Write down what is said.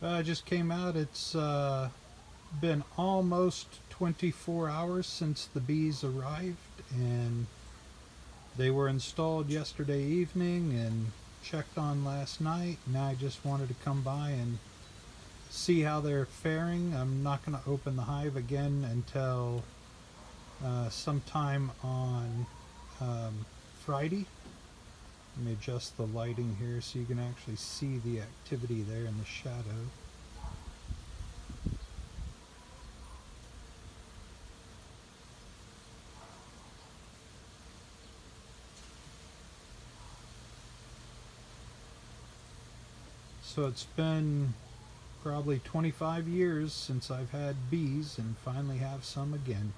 Just came out. It's been almost 24 hours since the bees arrived, and they were installed yesterday evening and checked on last night. Now I just wanted to come by and see how they're faring. I'm not going to open the hive again until sometime on Friday. Let me adjust the lighting here so you can actually see the activity there in the shadow. So it's been probably 25 years since I've had bees and finally have some again.